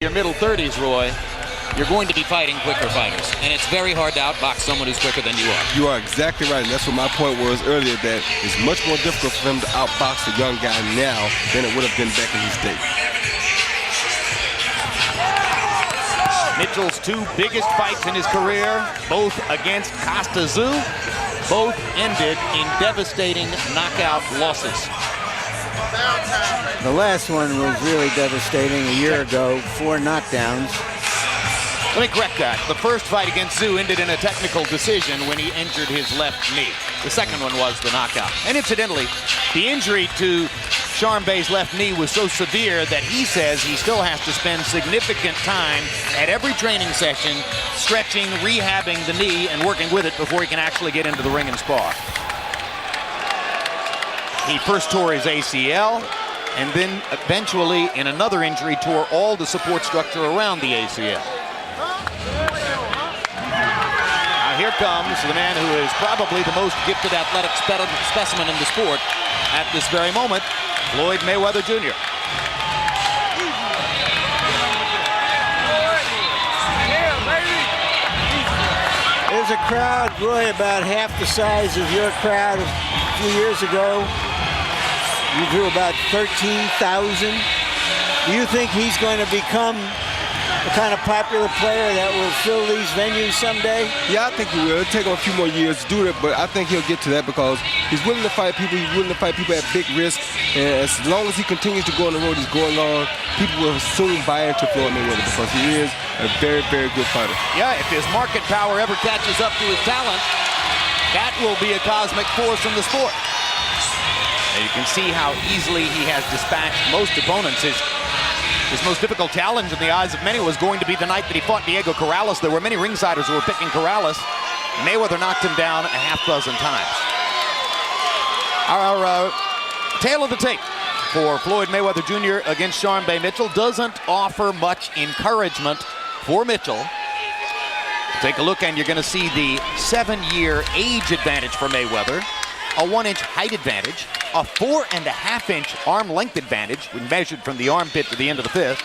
Your middle 30s, Roy, you're going to be fighting quicker fighters. And it's very hard to outbox someone who's quicker than you are. You are exactly right. And that's what my point was earlier, that it's much more difficult for him to outbox a young guy now than it would have been back in his day. Mitchell's two biggest fights in his career, both against Costa Tzu, both ended in devastating knockout losses. The last one was really devastating a year ago, 4 knockdowns. Let me correct that. The first fight against Tzu ended in a technical decision when he injured his left knee. The second one was the knockout. And incidentally, the injury to Sharmba's left knee was so severe that he says he still has to spend significant time at every training session stretching, rehabbing the knee, and working with it before he can actually get into the ring and spar. He first tore his ACL, and then eventually, in another injury, tore all the support structure around the ACL. Now here comes the man who is probably the most gifted athletic specimen in the sport at this very moment, Floyd Mayweather Jr. There's a crowd, Roy, about half the size of your crowd a few years ago. You drew about 13,000. Do you think he's going to become the kind of popular player that will fill these venues someday? Yeah, I think he will. It'll take him a few more years to do that, but I think he'll get to that because he's willing to fight people. He's willing to fight people at big risk. And as long as he continues to go on the road he's going on, people will soon buy into Floyd Mayweather because he is a very, very good fighter. Yeah, if his market power ever catches up to his talent, that will be a cosmic force in the sport. And you can see how easily he has dispatched most opponents. His most difficult challenge in the eyes of many was going to be the night that he fought Diego Corrales. There were many ringsiders who were picking Corrales. Mayweather knocked him down a half dozen times. Our tail of the tape for Floyd Mayweather Jr. against Sharmba Mitchell doesn't offer much encouragement for Mitchell. Take a look and you're going to see the 7-year age advantage for Mayweather, a 1-inch height advantage, a 4.5-inch arm length advantage when measured from the armpit to the end of the fist.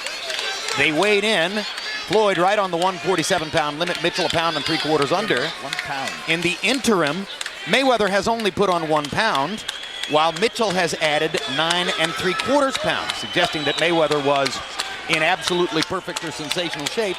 They weighed in. Floyd right on the 147-pound limit, Mitchell a pound and 3/4 under. 1 pound. In the interim, Mayweather has only put on 1 pound, while Mitchell has added 9 3/4 pounds, suggesting that Mayweather was in absolutely perfect or sensational shape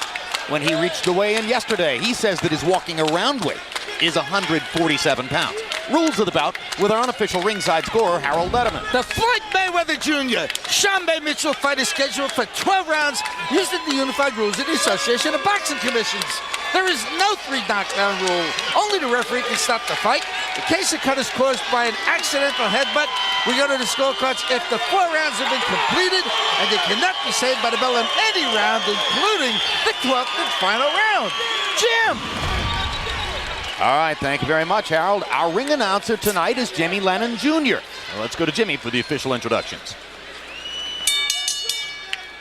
when he reached the weigh-in yesterday. He says that his walking around weight is 147 pounds. Rules of the bout with our unofficial ringside scorer, Harold Letterman. The Floyd Mayweather Jr. Sharmba Mitchell fight is scheduled for 12 rounds using the unified rules of the Association of Boxing Commissions. There is no 3 knockdown rule. Only the referee can stop the fight. In case the cut is caused by an accidental headbutt, we go to the scorecards if the 4 rounds have been completed, and they cannot be saved by the bell in any round, including the 12th and final round. Jim! All right, thank you very much, Harold. Our ring announcer tonight is Jimmy Lennon Jr. Well, let's go to Jimmy for the official introductions.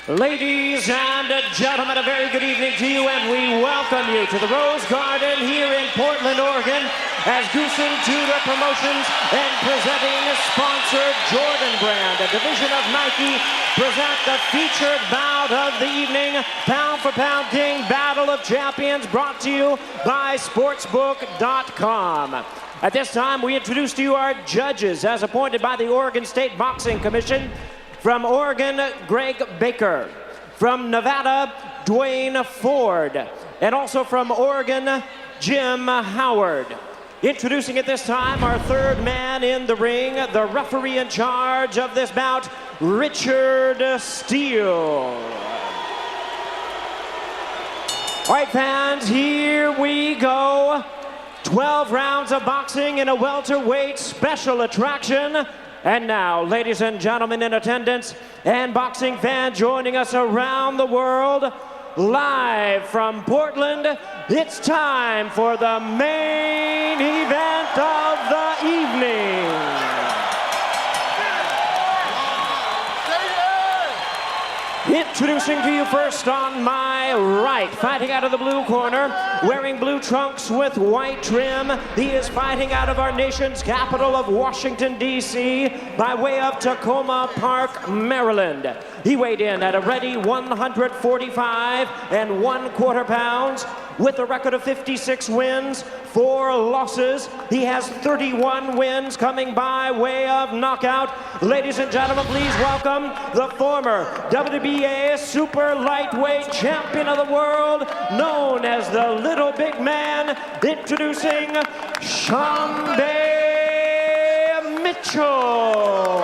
Ladies and gentlemen, a very good evening to you, and we welcome you to the Rose Garden here in Portland, Oregon, as Goosen Tudor Promotions and presenting sponsor Jordan Brand, a division of Nike, present the featured bout of the evening, Pound for Pound King Battle of Champions, brought to you by Sportsbook.com. At this time, we introduce to you our judges, as appointed by the Oregon State Boxing Commission. From Oregon, Greg Baker. From Nevada, Dwayne Ford. And also from Oregon, Jim Howard. Introducing at this time our third man in the ring, the referee in charge of this bout, Richard Steele. All right, fans, here we go. 12 rounds of boxing in a welterweight special attraction. And now, ladies and gentlemen in attendance and boxing fans joining us around the world, live from Portland, it's time for the main event of the evening. Introducing to you first on my right, fighting out of the blue corner, wearing blue trunks with white trim. He is fighting out of our nation's capital of Washington, D.C., by way of Tacoma Park, Maryland. He weighed in at a ready 145 1/4 pounds. With a record of 56 wins, 4 losses. He has 31 wins coming by way of knockout. Ladies and gentlemen, please welcome the former WBA super lightweight champion of the world, known as the Little Big Man, introducing Sharmba Mitchell.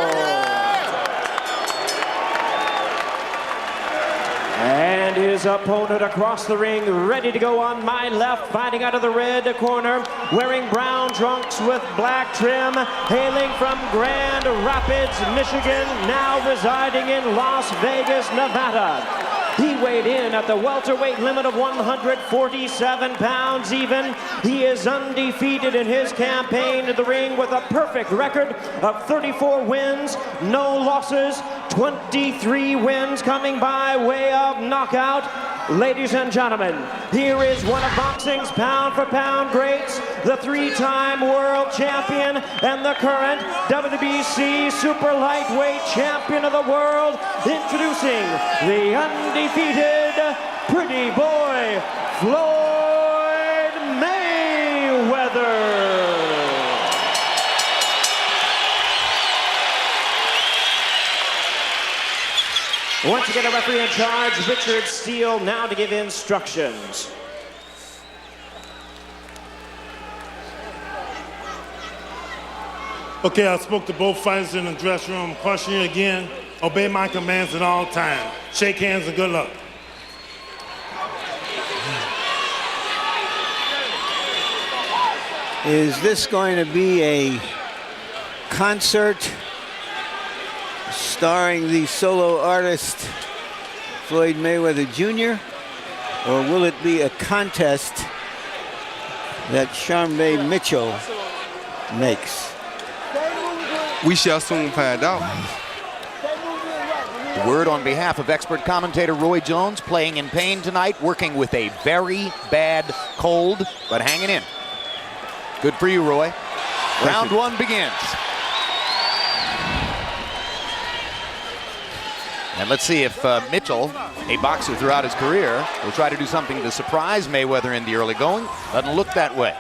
And his opponent across the ring, ready to go on my left, fighting out of the red corner, wearing brown trunks with black trim, hailing from Grand Rapids, Michigan, now residing in Las Vegas, Nevada. He weighed in at the welterweight limit of 147 pounds even. He is undefeated in his campaign in the ring with a perfect record of 34 wins, no losses, 23 wins coming by way of knockout. Ladies and gentlemen, here is one of boxing's pound-for-pound greats, the 3-time world champion and the current WBC super lightweight champion of the world, introducing the undefeated pretty boy, Floyd Mayweather. Once again, a referee in charge, Richard Steele, now to give instructions. Okay, I spoke to both fighters in the dressing room. Caution you again, obey my commands at all times. Shake hands and good luck. Is this going to be a concert starring the solo artist Floyd Mayweather Jr., or will it be a contest that Sharmba Mitchell makes? We shall soon find out. The word on behalf of expert commentator Roy Jones, playing in pain tonight, working with a very bad cold, but hanging in. Good for you, Roy. Round one begins. And let's see if Mitchell, a boxer throughout his career, will try to do something to surprise Mayweather in the early going. Doesn't look that way.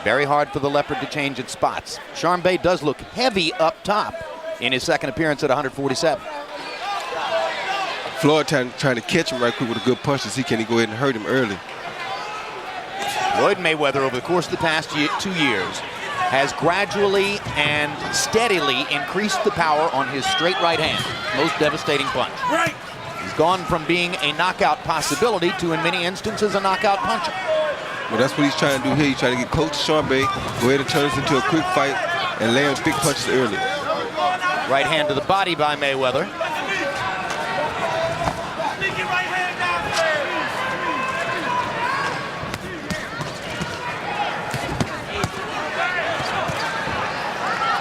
Very hard for the Leopard to change its spots. Sharmba does look heavy up top in his second appearance at 147. Floyd trying to catch him right quick with a good punch to see can he go ahead and hurt him early. Floyd Mayweather, over the course of the past 2 years, has gradually and steadily increased the power on his straight right hand, most devastating punch. Right. He's gone from being a knockout possibility to, in many instances, a knockout puncher. Well, that's what he's trying to do here. He's trying to get close to Sharmba, go ahead and turn this into a quick fight and land big punches early. Right hand to the body by Mayweather.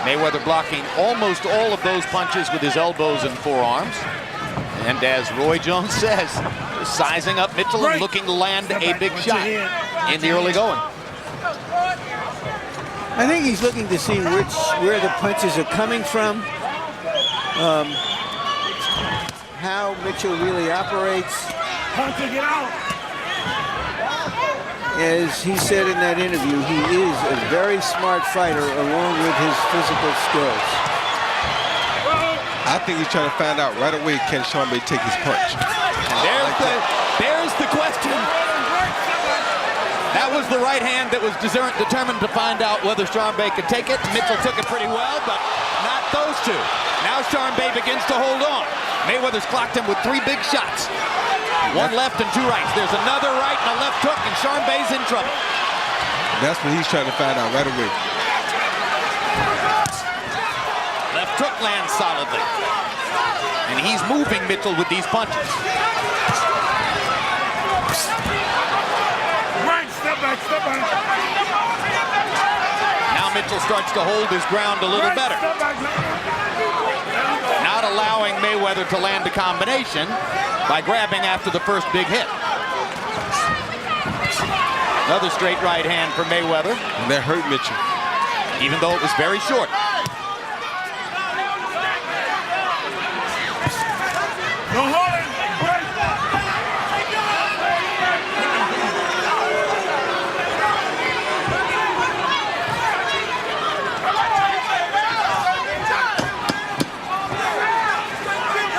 Mayweather blocking almost all of those punches with his elbows and forearms. And as Roy Jones says, sizing up Mitchell and looking to land a big shot in the early going. I think he's looking to see where the punches are coming from, how Mitchell really operates. Get out. As he said in that interview, he is a very smart fighter along with his physical skills. I think he's trying to find out right away, can Sharmba take his punch? There's the question. That was the right hand that was determined to find out whether Sharmba could take it. Mitchell took it pretty well, but not those two. Now Sharmba begins to hold on. Mayweather's clocked him with 3 big shots. 1 left and 2 rights. There's another right and a left hook, and Sharmba's in trouble. That's what he's trying to find out right away. Left hook lands solidly. And he's moving Mitchell with these punches. Right, step back, step back. Now Mitchell starts to hold his ground a little better. Step back. Not a allowing Mayweather to land a combination by grabbing after the first big hit. Another straight right hand for Mayweather. And that hurt Mitchell. Even though it was very short. No holding.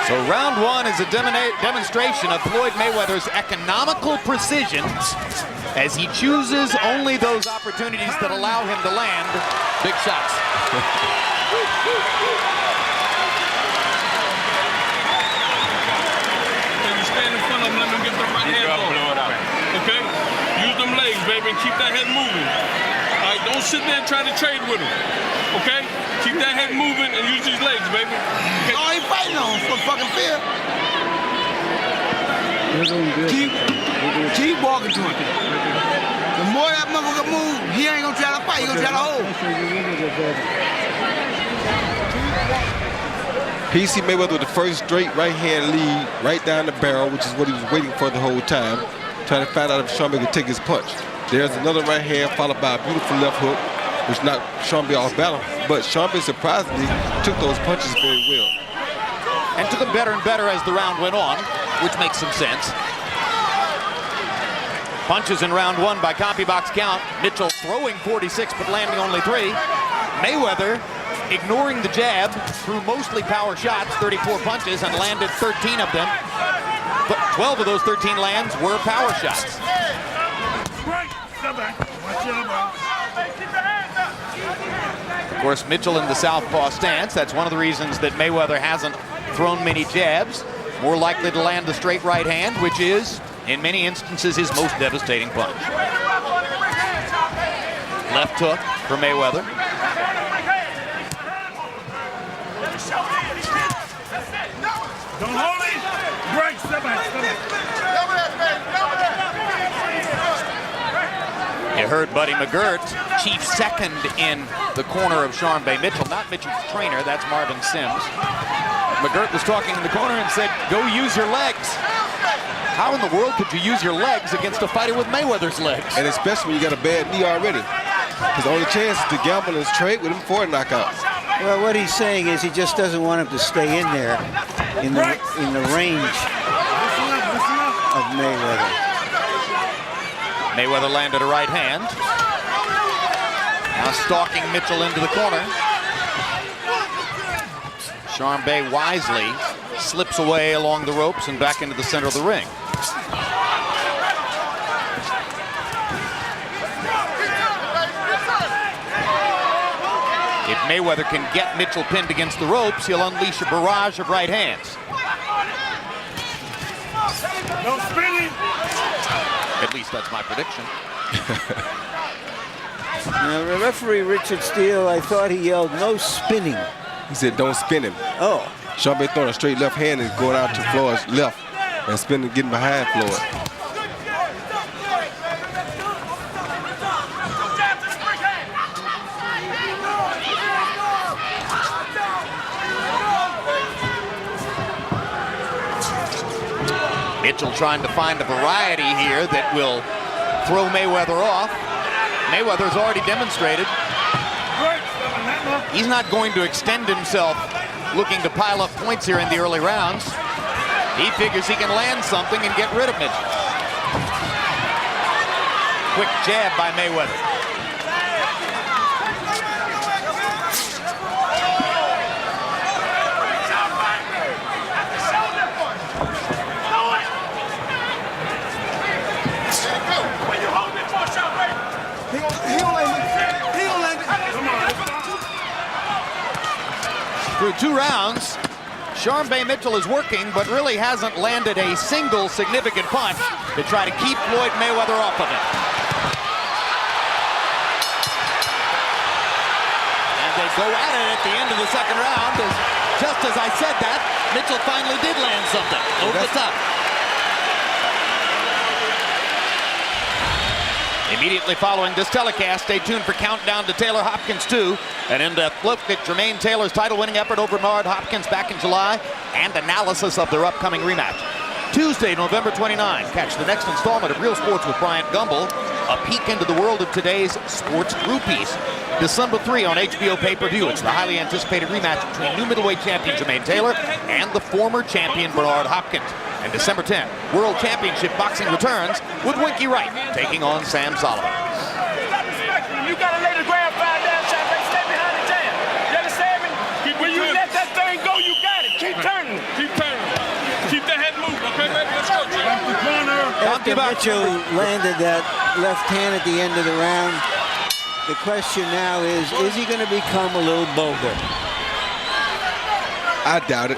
So round one is a demonstration of Floyd Mayweather's economical precision as he chooses only those opportunities that allow him to land big shots. Stand in front of them, let them get the right hand on. Okay? Use them legs, baby, and keep that head moving. All right, don't sit there and try to trade with him. Okay? Keep that head moving and use these legs, baby. Okay? Oh, he fighting on for fucking fear. Keep walking to him. The more that motherfucker move, he ain't gonna try to fight, he gonna try to hold. PC Mayweather with the first straight right hand lead right down the barrel, which is what he was waiting for the whole time, trying to find out if Sharmba could take his punch. There's another right hand followed by a beautiful left hook, which knocked Sharmba off balance. But Sharmba surprisingly took those punches very well. And took them better and better as the round went on, which makes some sense. Punches in round one by copy box count. Mitchell throwing 46 but landing only 3. Mayweather ignoring the jab, threw mostly power shots, 34 punches, and landed 13 of them. But 12 of those 13 lands were power shots. Of course, Mitchell in the southpaw stance. That's one of the reasons that Mayweather hasn't thrown many jabs. More likely to land the straight right hand, which is, in many instances, his most devastating punch. Left hook for Mayweather. Don't hold it. Break. Step back. You heard Buddy McGirt, chief second in the corner of Sharmba Mitchell. Not Mitchell's trainer, that's Marvin Sims. McGirt was talking in the corner and said, go use your legs. How in the world could you use your legs against a fighter with Mayweather's legs? And especially when you got a bad knee already. Because the only chance is to gamble and trade with him for a knockout. Well, what he's saying is he just doesn't want him to stay in there in the range of Mayweather. Mayweather landed a right hand. Now stalking Mitchell into the corner. Sharmba wisely slips away along the ropes and back into the center of the ring. If Mayweather can get Mitchell pinned against the ropes, he'll unleash a barrage of right hands. No spinning. At least that's my prediction. Now, the referee Richard Steele, I thought he yelled no spinning. He said don't spin him. Oh. Sharmba throwing a straight left hand and going out to Floyd's left and spinning, getting behind Floyd. Mitchell trying to find a variety here that will throw Mayweather off. Mayweather's already demonstrated he's not going to extend himself looking to pile up points here in the early rounds. He figures he can land something and get rid of Mitchell. Quick jab by Mayweather. Through 2 rounds, Sharmba Mitchell is working, but really hasn't landed a single significant punch to try to keep Floyd Mayweather off of it. And they go at it at the end of the second round. Just as I said that, Mitchell finally did land something over the top. Immediately following this telecast, stay tuned for Countdown to Taylor Hopkins 2, an in-depth look at Jermaine Taylor's title-winning effort over Bernard Hopkins back in July, and analysis of their upcoming rematch. Tuesday, November 29, catch the next installment of Real Sports with Bryant Gumbel, a peek into the world of today's sports groupies. December 3 on HBO pay-per-view. It's the highly anticipated rematch between new middleweight champion Jermaine Taylor and the former champion Bernard Hopkins. And December 10, World Championship Boxing returns with Winky Wright taking on Sam Sullivan. You gotta lay the ground five down, Sharmba. Stay behind the jam. You understand me? When you let that thing go, you got it. Keep turning. Keep turning. Keep that head moving, okay, baby? Let's go, Jim. After Mitchell landed that left hand at the end of the round, the question now is he going to become a little bolder? I doubt it.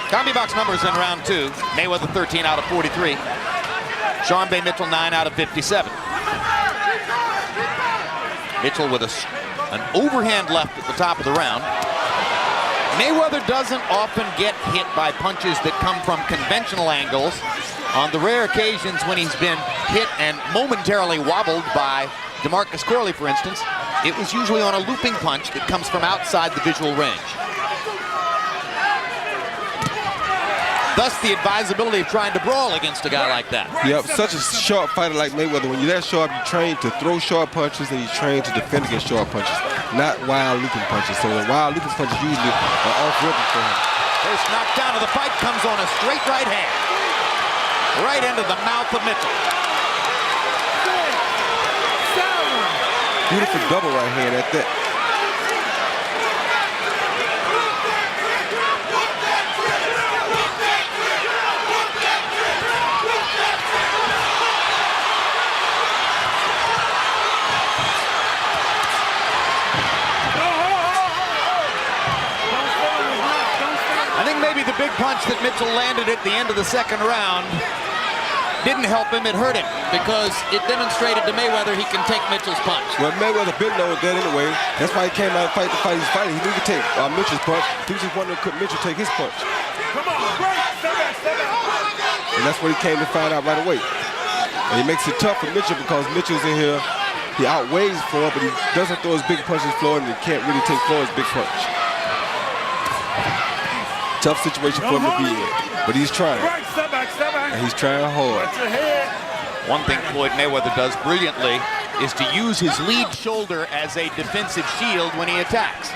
CombiBox numbers in round 2. Mayweather 13 out of 43. Sharmba Mitchell 9 out of 57. Mitchell with an overhand left at the top of the round. Mayweather doesn't often get hit by punches that come from conventional angles. On the rare occasions when he's been hit and momentarily wobbled by DeMarcus Corley, for instance, it was usually on a looping punch that comes from outside the visual range. Thus, the advisability of trying to brawl against a guy like that. Yep, such a sharp fighter like Mayweather. When you're that sharp, you're trained to throw sharp punches and you're trained to defend against sharp punches, not wild looping punches. So the wild looping punches usually are off-rhythm for him. First knockdown of the fight comes on a straight right hand. Right into the mouth of Mitchell. Beautiful double right hand at that. I think maybe the big punch that Mitchell landed at the end of the second round didn't help him, it hurt him, because it demonstrated to Mayweather he can take Mitchell's punch. Well, Mayweather been knowing that anyway. That's why he came out and fight the fight he's fighting. He didn't take Mitchell's punch. He was just wondering could Mitchell take his punch. Come on, break. Step back, step back. And that's what he came to find out right away. And he makes it tough for Mitchell because Mitchell's in here. He outweighs Floyd, but he doesn't throw his big punches Floyd, and he can't really take Floyd's big punch. Tough situation for him to be in, but he's trying. Step back, step back. And he's trying hard. Watch your head. One thing Floyd Mayweather does brilliantly is to use his lead shoulder as a defensive shield when he attacks.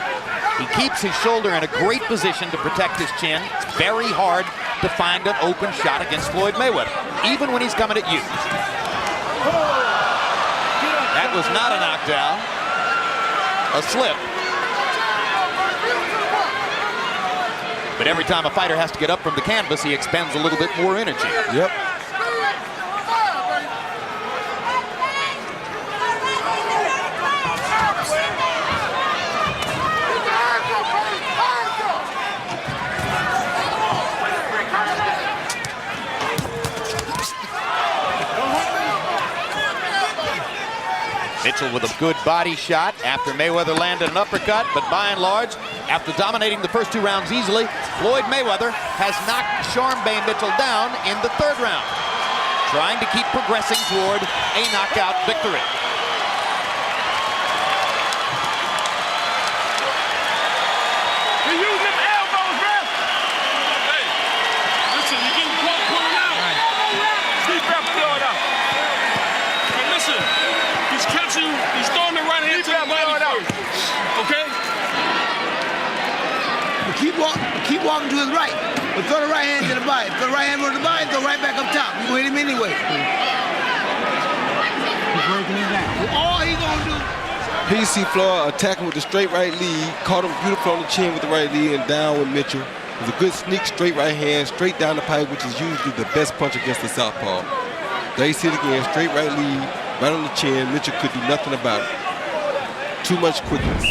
He keeps his shoulder in a great position to protect his chin. It's very hard to find an open shot against Floyd Mayweather, even when he's coming at you. That was not a knockdown, a slip. But every time a fighter has to get up from the canvas, he expends a little bit more energy. Yep. Mitchell with a good body shot after Mayweather landed an uppercut, but by and large, after dominating the first 2 rounds easily, Floyd Mayweather has knocked Sharmba Mitchell down in the 3rd round, trying to keep progressing toward a knockout victory. You use them elbows, man. Hey, listen, you're getting caught pulling out. Deep breath, blow it out. Hey, listen, he's catching, he's throwing the right hand to the body first. Okay? Keep walking to his right. But throw the right hand to the body. Throw the right hand to the body, throw right back up top. You gonna hit him anyway. He's breaking him down. All he gonna do. Here you see Floyd attacking with the straight right lead, caught him beautiful on the chin with the right lead, and down with Mitchell. It was a good sneak straight right hand, straight down the pipe, which is usually the best punch against the southpaw. There you see it again, straight right lead, right on the chin. Mitchell could do nothing about it. Too much quickness.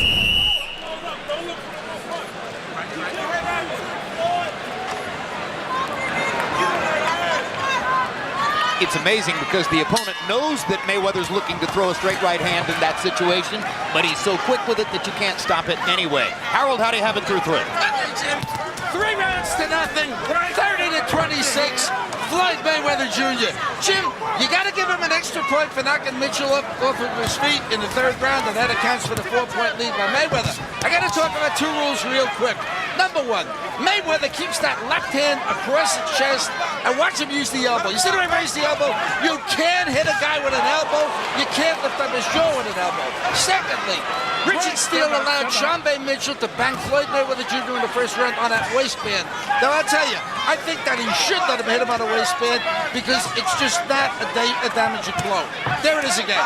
It's amazing because the opponent knows that Mayweather's looking to throw a straight right hand in that situation, but he's so quick with it that you can't stop it anyway. Harold, how do you have it through 3? 3 rounds to nothing, 30 to to 26, Floyd Mayweather Jr. Jim, you got to give him an extra point for knocking Mitchell up off of his feet in the 3rd round, and that accounts for the 4-point lead by Mayweather. I got to talk about 2 rules real quick. Number 1, Mayweather keeps that left hand across his chest and watch him use the elbow. You see the way he raised the elbow? You can't hit a guy with an elbow. You can't lift up his jaw with an elbow. Secondly, Richard Steele allowed Sharmba Mitchell to bang Floyd Mayweather Jr. in the 1st round on that waistband. Now, I'll tell you, I think that he should let him hit him on a waistband because it's just not a damaging blow. There it is again.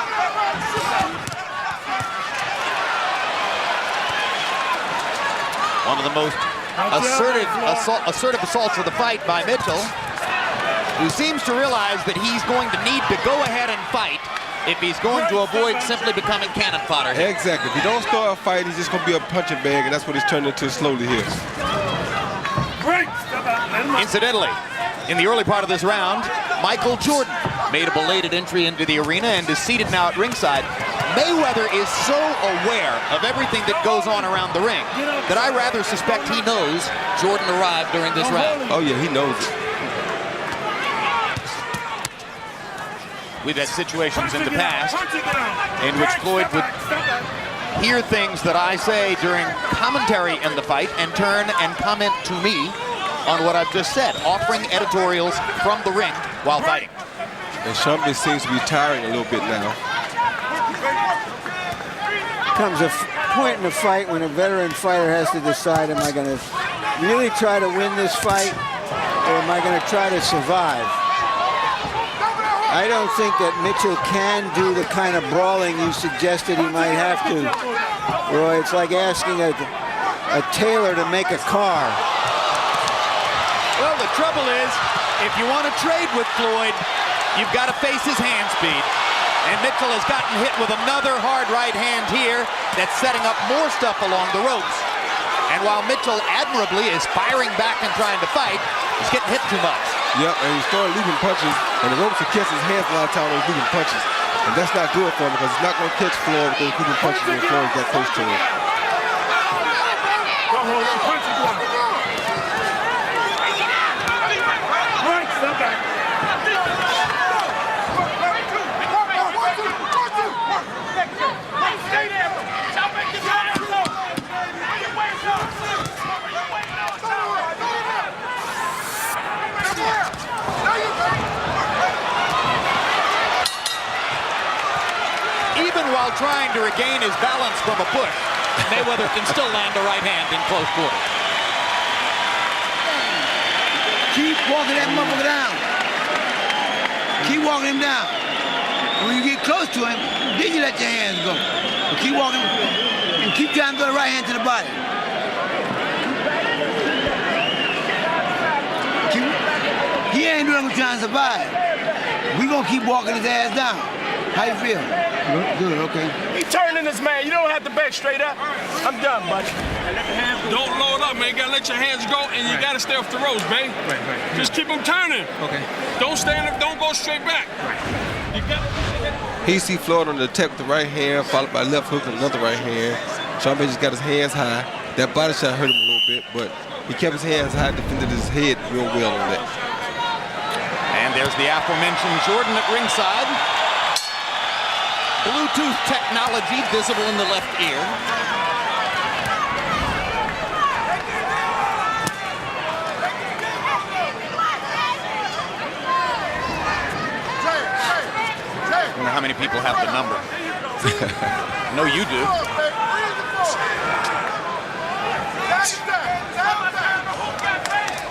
One of the most assertive assaults of the fight by Mitchell, who seems to realize that he's going to need to go ahead and fight if he's going to avoid simply becoming cannon fodder. Exactly. If he don't start a fight, he's just going to be a punching bag, and that's what he's turned into slowly here. Incidentally, in the early part of this round, Michael Jordan made a belated entry into the arena and is seated now at ringside. Mayweather is so aware of everything that goes on around the ring that I rather suspect he knows Jordan arrived during this round. Oh, yeah, he knows it. We've had situations in the past in which Floyd would hear things that I say during commentary in the fight and turn and comment to me on what I've just said, offering editorials from the ring while fighting. And Sharmba seems to be tiring a little bit now. Comes a point in the fight when a veteran fighter has to decide, am I going to really try to win this fight or am I going to try to survive? I don't think that Mitchell can do the kind of brawling you suggested he might have to. Roy, it's like asking a tailor to make a car. Well, the trouble is, if you want to trade with Floyd, you've got to face his hand speed. And Mitchell has gotten hit with another hard right hand here that's setting up more stuff along the ropes. And while Mitchell admirably is firing back and trying to fight, he's getting hit too much. Yep, and he started leaving punches, and the ropes will catch his hands a lot of times when he's leaving punches. And that's not good for him because he's not going to catch Floyd because he's leaving punches when Floyd got close to him. Even while trying to regain his balance from a push, Mayweather can still land a right hand in close quarters. Keep walking that motherfucker down. Keep walking him down. When you get close to him, then you let your hands go. But keep walking and keep trying to throw the right hand to the body. He ain't doing what trying to survive. We gonna keep walking his ass down. How you feel? Good, okay. He turning this man. You don't have to back straight up. I'm done, buddy. Don't load up, man. You gotta let your hands go, and you gotta stay off the ropes, man. Right. Just keep them turning. Okay. Don't stand up. Don't go straight back. Right. You gotta. He see Floyd on the attack with the right hand, followed by left hook and another right hand. Sharmba just got his hands high. That body shot hurt him a little bit, but he kept his hands high, defended his head real well on that. And there's the aforementioned Jordan at ringside. Bluetooth technology visible in the left ear. I wonder how many people have the number. I know you do.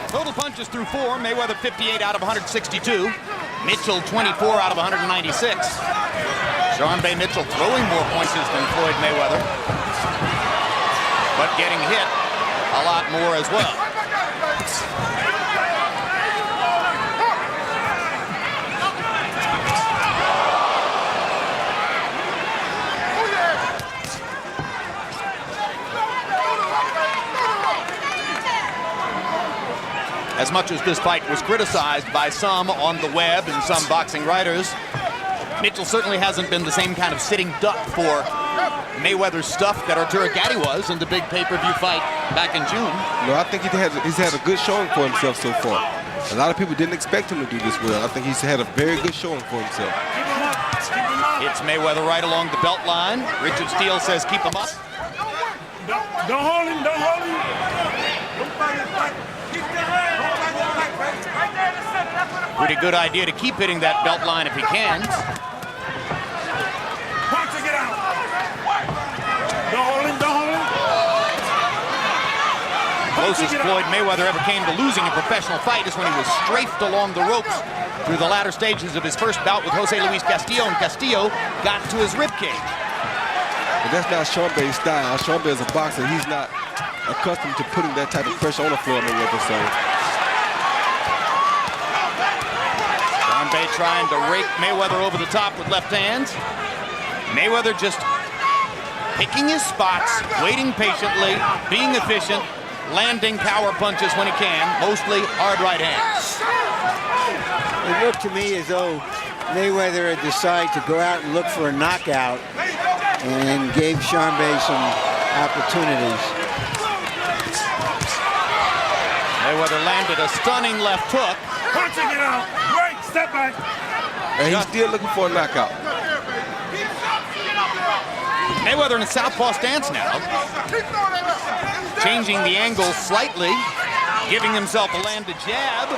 Total punches through 4. Mayweather 58 out of 162. Mitchell 24 out of 196. Sharmba Mitchell throwing more punches than Floyd Mayweather, but getting hit a lot more as well. As much as this fight was criticized by some on the web and some boxing writers, Mitchell certainly hasn't been the same kind of sitting duck for Mayweather's stuff that Arturo Gatti was in the big pay-per-view fight back in June. No, I think he's had a good showing for himself so far. A lot of people didn't expect him to do this well. I think he's had a very good showing for himself. It's Mayweather right along the belt line. Richard Steele says keep him up. Don't hold him, don't hold him. Pretty good idea to keep hitting that belt line if he can. Punch and get out. Don't hold him, don't hold him. Closest Floyd Mayweather ever came to losing a professional fight is when he was strafed along the ropes through the latter stages of his first bout with Jose Luis Castillo, and Castillo got to his ribcage. But that's not Sharmba's style. Sharmba is a boxer. He's not accustomed to putting that type of pressure on the floor. So Sharmba trying to rake Mayweather over the top with left hands. Mayweather just picking his spots, waiting patiently, being efficient, landing power punches when he can, mostly hard right hands. It looked to me as though Mayweather had decided to go out and look for a knockout and gave Sharmba some opportunities. Mayweather landed a stunning left hook. Punching it out. Wait, step back. and he's still looking for a knockout. Mayweather in a southpaw stance now, changing the angle slightly, giving himself a landed jab,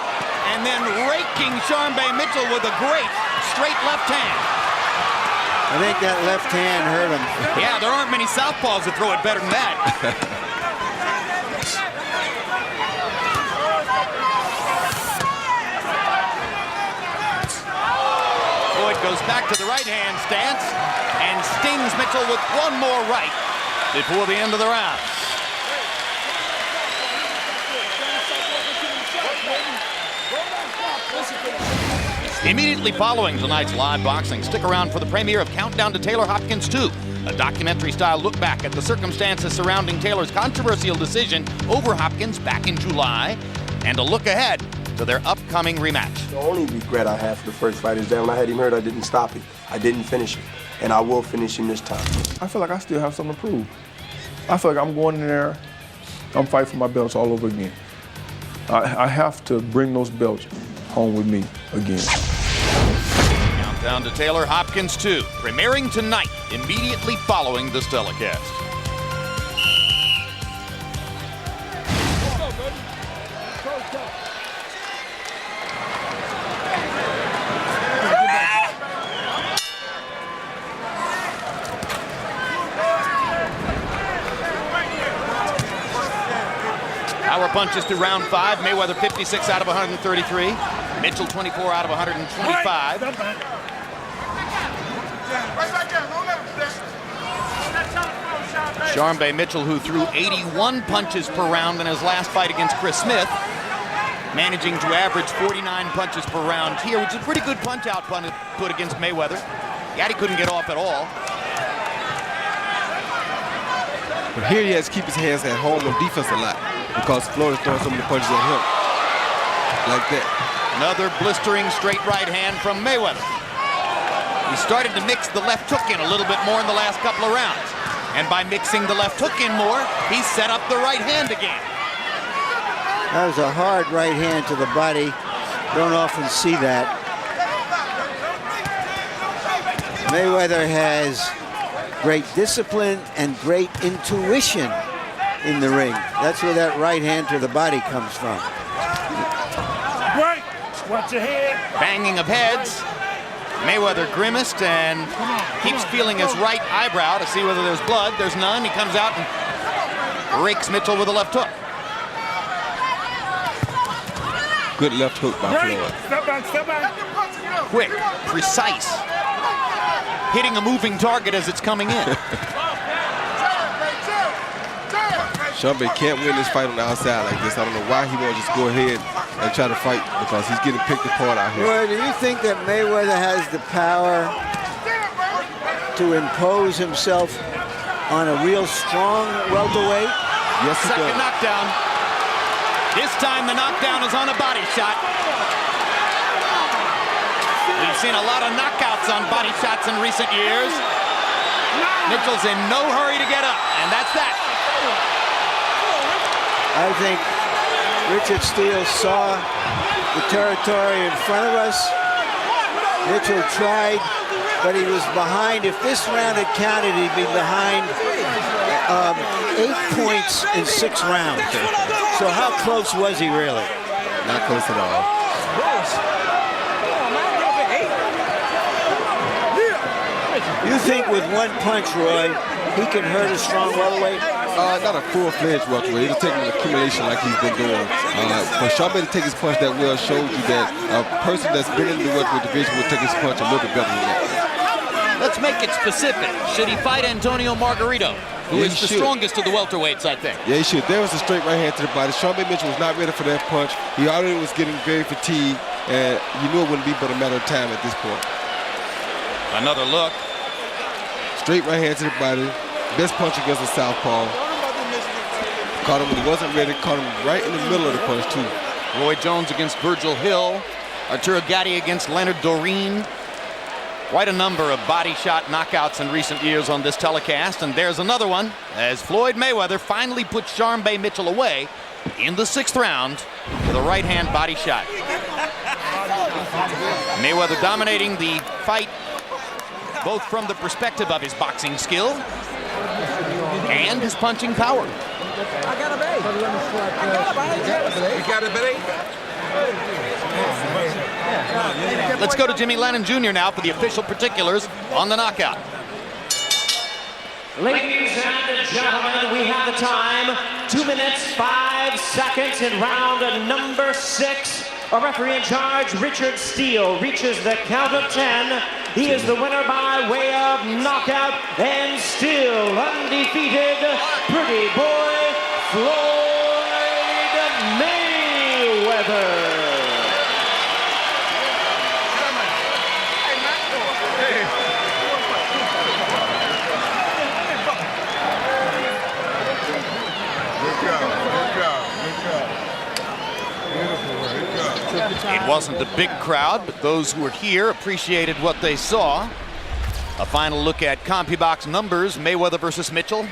and then raking Sharmba Mitchell with a great straight left hand. I think that left hand hurt him. Yeah, there aren't many southpaws that throw it better than that. Floyd goes back to the right hand stance and stings Mitchell with one more right before the end of the round. Immediately following tonight's live boxing, stick around for the premiere of Countdown to Taylor Hopkins 2, a documentary-style look back at the circumstances surrounding Taylor's controversial decision over Hopkins back in July, and a look ahead to their upcoming rematch. The only regret I have for the first fight is that when I had him hurt, I didn't stop him. I didn't finish him, and I will finish him this time. I feel like I still have something to prove. I feel like I'm going in there, I'm fighting for my belts all over again. I have to bring those belts home with me again. Countdown to Taylor Hopkins 2, premiering tonight, immediately following this telecast. Power punches to round 5. Mayweather 56 out of 133. Mitchell 24 out of 125. Sharmba Mitchell, who threw 81 punches per round in his last fight against Chris Smith, managing to average 49 punches per round here, which is a pretty good punch-out put against Mayweather. Yet he couldn't get off at all. But here he has to keep his hands at home on defense a lot because Floyd is throwing so many punches at him. Like that. Another blistering straight right hand from Mayweather. He started to mix the left hook in a little bit more in the last couple of rounds. And by mixing the left hook in more, he set up the right hand again. That was a hard right hand to the body. Don't often see that. Mayweather has great discipline and great intuition in the ring. That's where that right hand to the body comes from. Right. Watch your head. Banging of heads. Mayweather grimaced and keeps feeling his right eyebrow to see whether there's blood. There's none. He comes out and rakes Mitchell with a left hook. Good left hook by Floyd. Step back, step back. Quick, precise. Hitting a moving target as it's coming in. Sharmba can't win this fight on the outside like this. I don't know why he won't just go ahead and try to fight because he's getting picked apart out here. Well, do you think that Mayweather has the power to impose himself on a real strong welterweight? Yes, he Second does. knockdown. This time the knockdown is on a body shot. We've seen a lot of knockouts on body shots in recent years. Mitchell's in no hurry to get up, and that's that. I think Richard Steele saw the territory in front of us. Mitchell tried, but he was behind. If this round had counted, he'd be behind 8 points in 6 rounds. So how close was he really? Not close at all. You think with one punch, Roy, he can hurt a strong welterweight? Not a full-fledged welterweight. It'll take him an accumulation like he's been doing. For Sharmba to take his punch that well shows you that a person that's been in the welterweight division will take his punch a little bit better than that. Let's make it specific. Should he fight Antonio Margarito, who is the strongest of the welterweights, I think? Yeah, he should. There was a straight right hand to the body. Sharmba Mitchell was not ready for that punch. He already was getting very fatigued, and you knew it wouldn't be but a matter of time at this point. Another look. Straight right hand to the body. Best punch against the southpaw. Caught him when he wasn't ready. Caught him right in the middle of the punch, too. Roy Jones against Virgil Hill. Arturo Gatti against Leonard Doreen. Quite a number of body shot knockouts in recent years on this telecast. And there's another one as Floyd Mayweather finally puts Sharmba Mitchell away in the 6th round with a right-hand body shot. Mayweather dominating the fight both from the perspective of his boxing skill and his punching power. Let's go to Jimmy Lennon Jr. now for the official particulars on the knockout. Ladies and gentlemen, we have the time. 2 minutes, 5 seconds in round number 6. A referee in charge, Richard Steele, reaches the count of 10. He is the winner by way of knockout and still undefeated, pretty boy Floyd Mayweather. It wasn't a big crowd, but those who were here appreciated what they saw. A final look at CompuBox numbers, Mayweather versus Mitchell.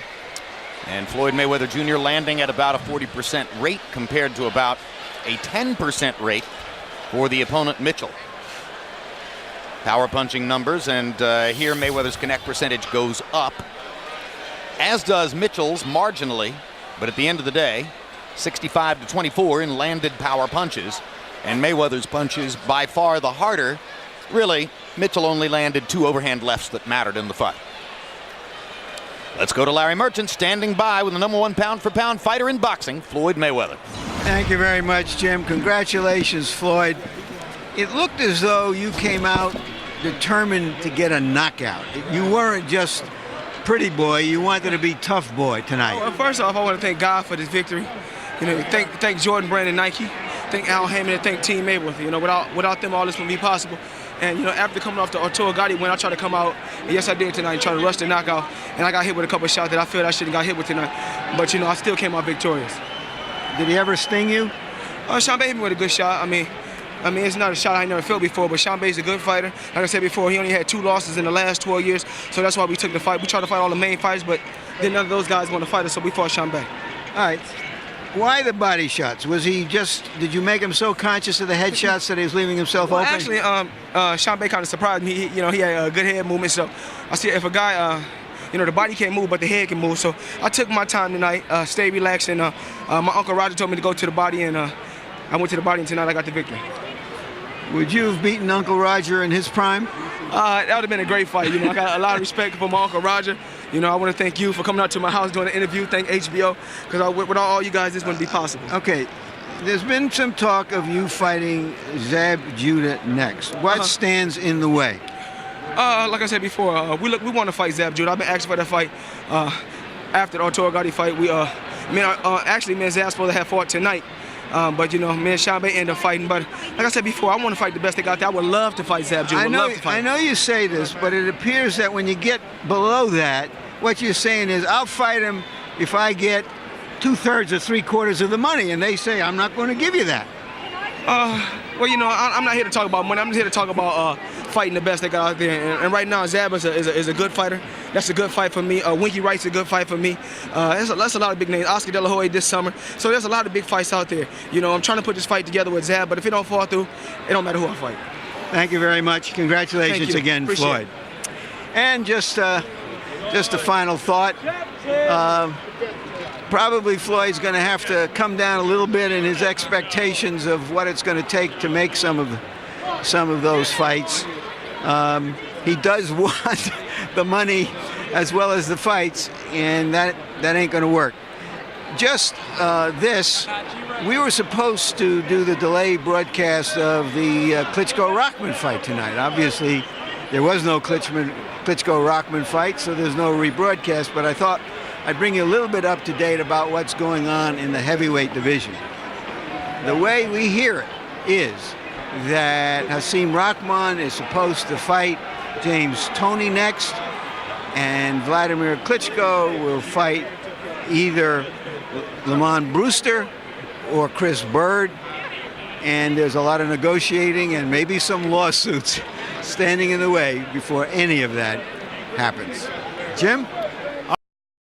And Floyd Mayweather Jr. landing at about a 40% rate compared to about a 10% rate for the opponent Mitchell. Power punching numbers, and here Mayweather's connect percentage goes up, as does Mitchell's marginally, but at the end of the day, 65-24 in landed power punches. And Mayweather's punches by far the harder. Really, Mitchell only landed 2 overhand lefts that mattered in the fight. Let's go to Larry Merchant, standing by with the #1 pound-for-pound fighter in boxing, Floyd Mayweather. Thank you very much, Jim. Congratulations, Floyd. It looked as though you came out determined to get a knockout. You weren't just pretty boy, you wanted to be tough boy tonight. Well, first off, I want to thank God for this victory. You know, thank Jordan Brand and Nike. Thank Al Hammond and thank Team Mayweather. You know, without them, all this wouldn't be possible. And, you know, after coming off the Arturo Gatti win, I tried to come out, and yes, I did tonight, and try to rush the knockout. And I got hit with a couple of shots that I felt I shouldn't got hit with tonight. But, you know, I still came out victorious. Did he ever sting you? Sharmba hit me with a good shot. I mean, it's not a shot I never felt before, but Sharmba's a good fighter. Like I said before, he only had 2 losses in the last 12 years, so that's why we took the fight. We tried to fight all the main fights, but then none of those guys want to fight us, so we fought Sharmba. All right. Why the body shots? Was he just, did you make him so conscious of the headshots that he was leaving himself open? Actually, Sharmba kind of surprised me. He had a good head movement, so I see if a guy, the body can't move, but the head can move. So I took my time tonight, stay relaxed, and my Uncle Roger told me to go to the body, and I went to the body, and tonight I got the victory. Would you have beaten Uncle Roger in his prime? That would have been a great fight. You know, I got a lot of respect for my Uncle Roger. You know, I want to thank you for coming out to my house doing an interview. Thank HBO, because without all you guys, this wouldn't be possible. Okay, there's been some talk of you fighting Zab Judah next. What stands in the way? Like I said before, we want to fight Zab Judah. I've been asking for that fight after the Arturo Gatti fight. Actually, me and Zab's supposed to have fought tonight. But, you know, me and Sharmba ended up fighting. But like I said before, I want to fight the best they got there. I would love to fight Zab Judah. I know you say this, but it appears that when you get below that, what you're saying is, I'll fight him if I get 2/3 or 3/4 of the money. And they say, I'm not going to give you that. Well, you know, I'm not here to talk about money. I'm just here to talk about fighting the best they got out there. And right now, Zab is a good fighter. That's a good fight for me. Winky Wright's a good fight for me. That's a lot of big names. Oscar De La Hoya this summer. So there's a lot of big fights out there. You know, I'm trying to put this fight together with Zab, but if it don't fall through, it don't matter who I fight. Thank you very much. Congratulations Thank you. again, Appreciate Floyd. And just a final thought. Probably Floyd's going to have to come down a little bit in his expectations of what it's going to take to make some of those fights. He does want the money as well as the fights, and that ain't going to work. Just we were supposed to do the delayed broadcast of the Klitschko-Rockman fight tonight. Obviously, there was no Klitschko-Rockman fight, so there's no rebroadcast, but I thought I'd bring you a little bit up to date about what's going on in the heavyweight division. The way we hear it is that Hasim Rahman is supposed to fight James Toney next, and Vladimir Klitschko will fight either Lamont Brewster or Chris Bird, and there's a lot of negotiating and maybe some lawsuits standing in the way before any of that happens. Jim?